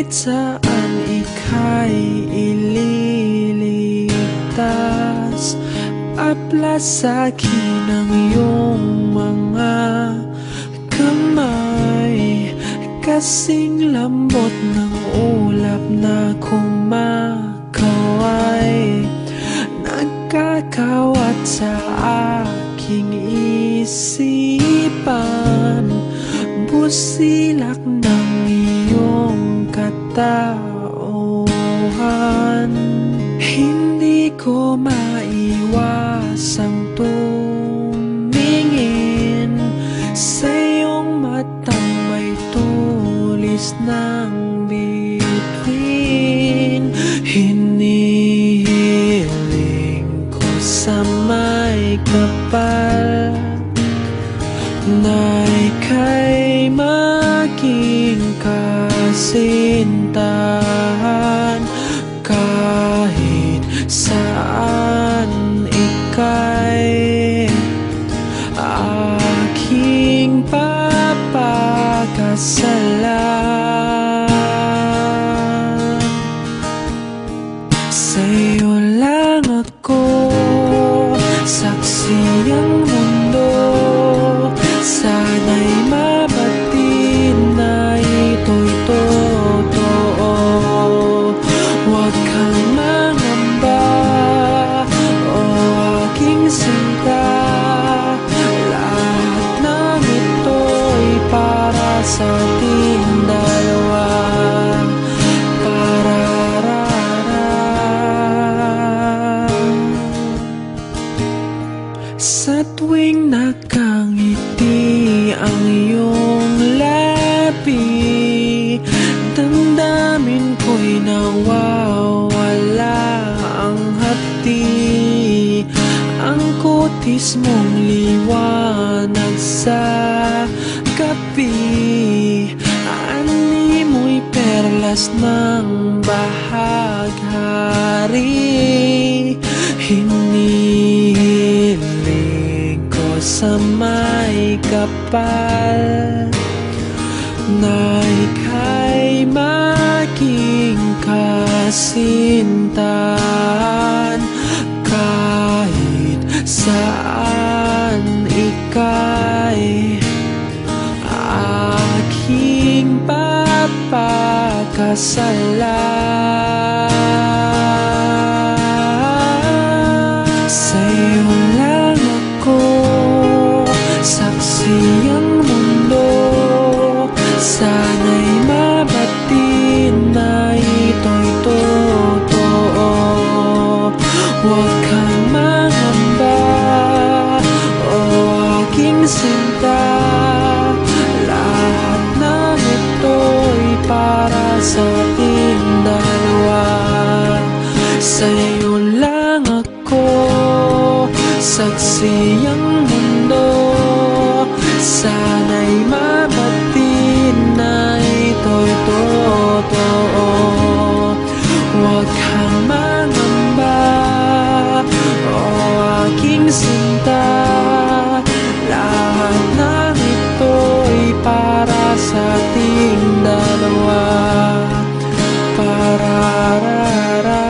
Kahit saan ika'y ililigtas, aplasakin ang iyong mga kamay. Kasing lambot ng ulap na kumakaway, nagkakawat sa aking isipan. Busilak ng iyong katauhan, hindi ko maiwasang tumingin sa iyong matang may tulis ng bituin. Hinihiling ko sa may kapal na ika'y maging kasintahan. Kahit saan ika'y aking papakasalan. Sa'yo lang ako, saksi ang mundo. Sana'y mabatid na ito'y totoo. Huwag kang mangamba, o aking sinta. Lahat ng ito'y para sa ating dalawa. Sa tuwing nakangiti ang iyong labi, damdamin ko'y nawawala ang hapdi. Ang kutis mong liwanag sa gabi, animoy perlas ng bahaghari. Hinihiling ko sa may kapal na ika'y maging kasintahan. Kahit saan ika'y aking papakasalan. Sa'yo lang ako, saksi ang mundo. Sana'y mabatid na ito'y totoo. Huwag kang mangamba, o aking sinta. Lahat ng ito'y para sa ating dalawa. Sa'yo lang ako, saksi ang mundo. Sana'y mabatid na ito'y totoo. Huwag kang mangamba, o aking sinta. Lahat ng ito'y para sa ating dalawa. Pararara.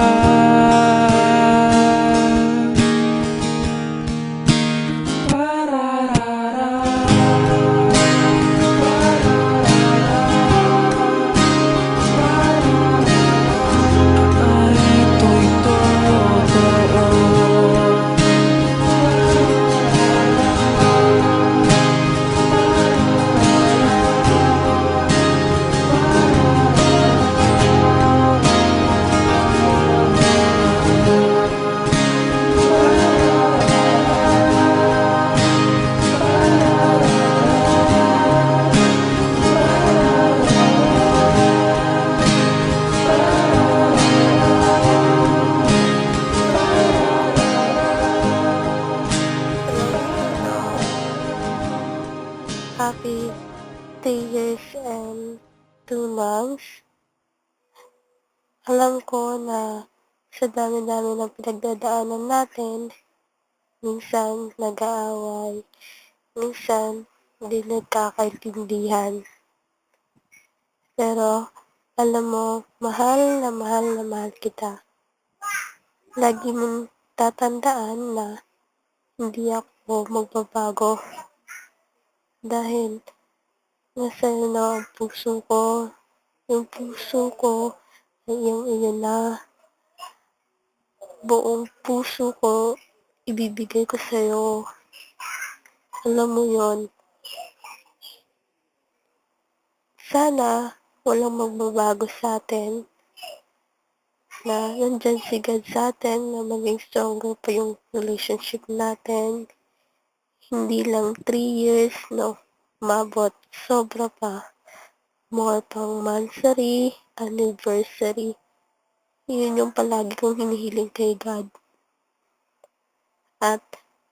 Happy 3 years and 2 months. Alam ko na sa dami-dami ng pinagdadaanan natin, minsan nag-aaway, minsan hindi nagkakaintindihan. Pero Alam mo, mahal na mahal kita. Lagi mong tatandaan na hindi ako magbabago dahil nasa'yo na ang puso ko. Yung puso ko ay iyong-iyo na. Buong puso ko ibibigay ko sa'yo. Alam mo yon. Sana walang magbabago sa'tin, na nandyan si God sa'tin na maging stronger pa yung relationship natin. Hindi lang 3 years, no, umabot, sobra pa. More pang monthsary, anniversary. Yun yung palagi kong hinihiling kay God. At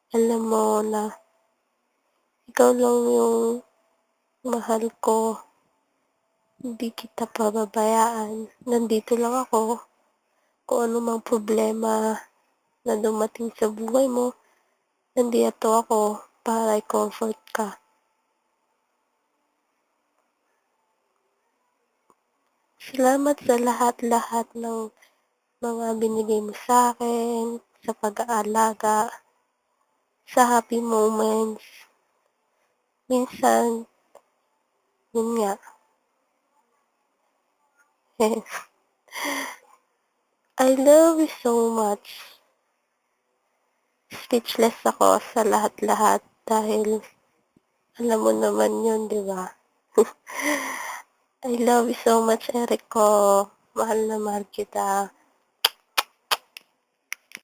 alam mo na ikaw lang yung mahal ko. Hindi kita pababayaan. Nandito lang ako. Kung ano mang problema na dumating sa buhay mo, nandito ako para i-comfort ka. Salamat sa lahat-lahat ng mga binigay mo sa akin, sa pag-aalaga, sa happy moments. Minsan, yun nga, I love you so much. Speechless ako sa lahat-lahat dahil alam mo naman yun, di ba? I love you so much, Eric ko. Mahal na mahal kita.